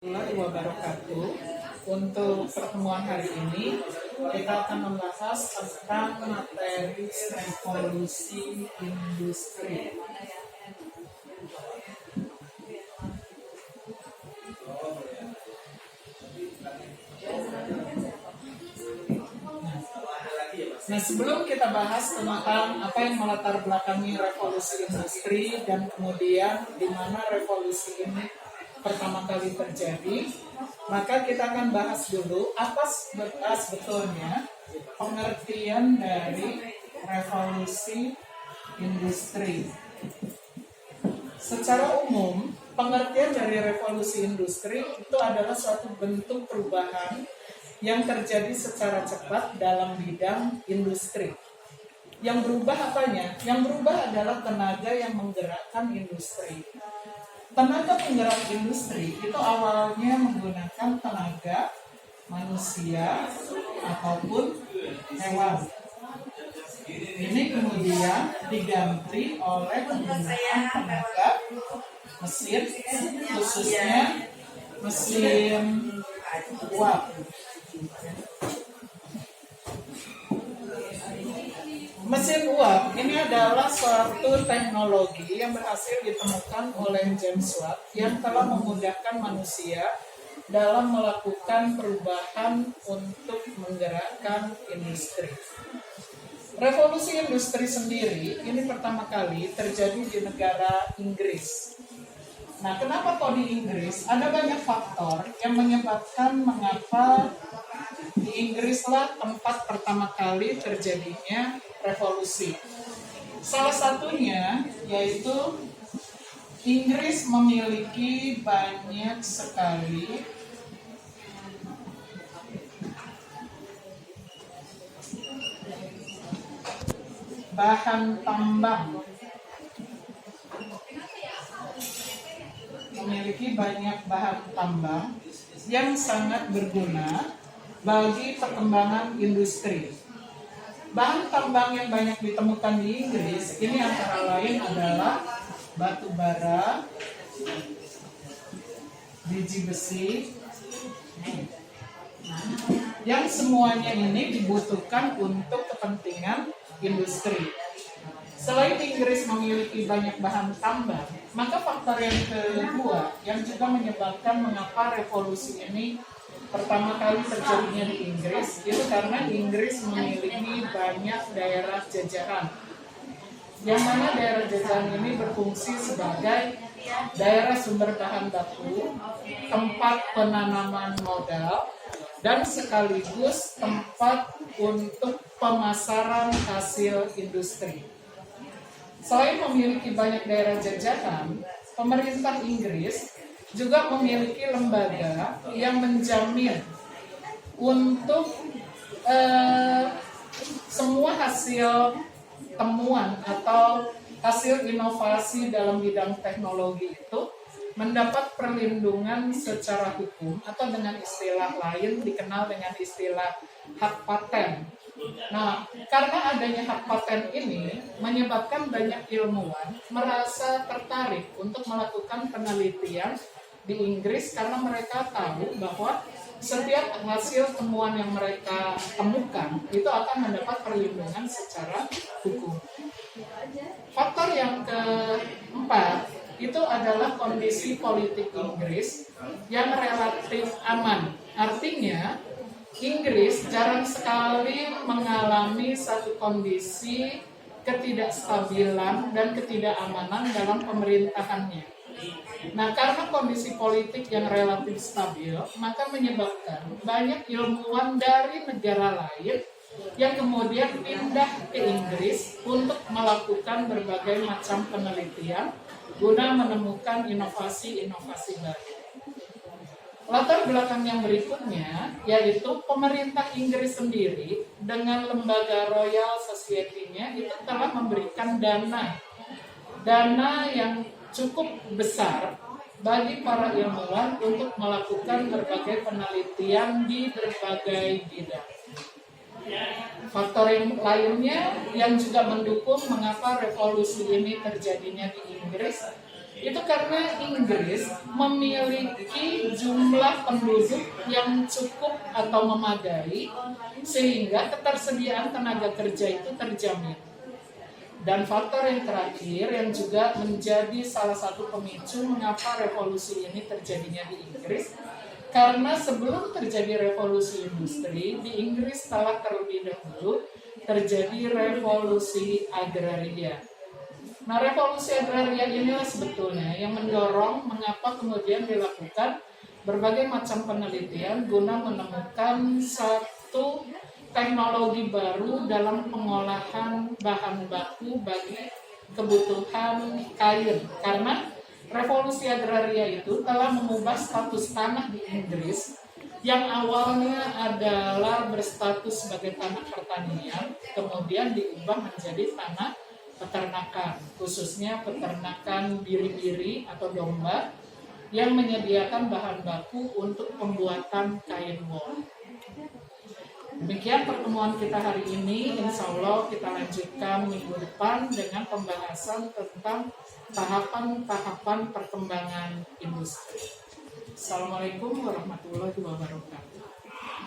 Warahmatullahi wabarakatuh. Untuk pertemuan hari ini kita akan membahas tentang materi revolusi industri. Nah, sebelum kita bahas tentang apa yang melatar belakangi revolusi industri dan kemudian di mana revolusi ini pertama kali terjadi, maka kita akan bahas dulu apa sebetulnya pengertian dari revolusi industri. Secara umum, pengertian dari revolusi industri itu adalah suatu bentuk perubahan yang terjadi secara cepat dalam bidang industri. Yang berubah apanya? Yang berubah adalah tenaga yang menggerakkan industri. Tenaga penggerak industri itu awalnya menggunakan tenaga manusia ataupun hewan. Ini kemudian diganti oleh penggunaan tenaga mesin, khususnya mesin uap. Mesin uap ini adalah suatu teknologi yang berhasil ditemukan oleh James Watt yang telah memudahkan manusia dalam melakukan perubahan untuk menggerakkan industri. Revolusi industri sendiri ini pertama kali terjadi di negara Inggris. Nah, kenapa kok di Inggris? Ada banyak faktor yang menyebabkan mengapa di Inggrislah tempat pertama kali terjadinya revolusi. Salah satunya yaitu Inggris memiliki banyak sekali bahan tambang. Memiliki banyak bahan tambang yang sangat berguna bagi perkembangan industri. Bahan tambang yang banyak ditemukan di Inggris ini antara lain adalah batu bara, biji besi, yang semuanya ini dibutuhkan untuk kepentingan industri. Selain Inggris memiliki banyak bahan tambang, maka faktor yang kedua yang juga menyebabkan mengapa revolusi ini pertama kali terjadinya di Inggris itu karena Inggris memiliki banyak daerah jajahan, yang mana daerah jajahan ini berfungsi sebagai daerah sumber bahan baku, tempat penanaman modal, dan sekaligus tempat untuk pemasaran hasil industri. Selain memiliki banyak daerah jajahan, pemerintah Inggris juga memiliki lembaga yang menjamin untuk semua hasil temuan atau hasil inovasi dalam bidang teknologi itu mendapat perlindungan secara hukum atau dengan istilah lain dikenal dengan istilah hak paten. Nah, karena adanya hak paten ini menyebabkan banyak ilmuwan merasa tertarik untuk melakukan penelitian di Inggris karena mereka tahu bahwa setiap hasil temuan yang mereka temukan itu akan mendapat perlindungan secara hukum. Faktor yang keempat itu adalah kondisi politik Inggris yang relatif aman. Artinya, Inggris jarang sekali mengalami satu kondisi ketidakstabilan dan ketidakamanan dalam pemerintahannya. Nah, karena kondisi politik yang relatif stabil, maka menyebabkan banyak ilmuwan dari negara lain yang kemudian pindah ke Inggris untuk melakukan berbagai macam penelitian guna menemukan inovasi-inovasi baru. Latar belakang yang berikutnya yaitu pemerintah Inggris sendiri dengan lembaga Royal Society-nya itu telah memberikan dana yang cukup besar bagi para ilmuwan untuk melakukan berbagai penelitian di berbagai bidang. Faktor yang lainnya yang juga mendukung mengapa revolusi ini terjadinya di Inggris Itu karena Inggris memiliki jumlah penduduk yang cukup atau memadai sehingga ketersediaan tenaga kerja itu terjamin. Dan faktor yang terakhir yang juga menjadi salah satu pemicu mengapa revolusi ini terjadinya di Inggris, karena sebelum terjadi revolusi industri, di Inggris telah terlebih dahulu terjadi revolusi agraria. Nah, revolusi agraria inilah sebetulnya yang mendorong mengapa kemudian dilakukan berbagai macam penelitian guna menemukan satu teknologi baru dalam pengolahan bahan baku bagi kebutuhan kain. Karena revolusi agraria itu telah mengubah status tanah di Inggris yang awalnya adalah berstatus sebagai tanah pertanian, kemudian diubah menjadi tanah peternakan, khususnya peternakan biri-biri atau domba yang menyediakan bahan baku untuk pembuatan kain wol. Demikian pertemuan kita hari ini. Insya Allah kita lanjutkan minggu depan dengan pembahasan tentang tahapan-tahapan perkembangan industri. Assalamualaikum warahmatullahi wabarakatuh.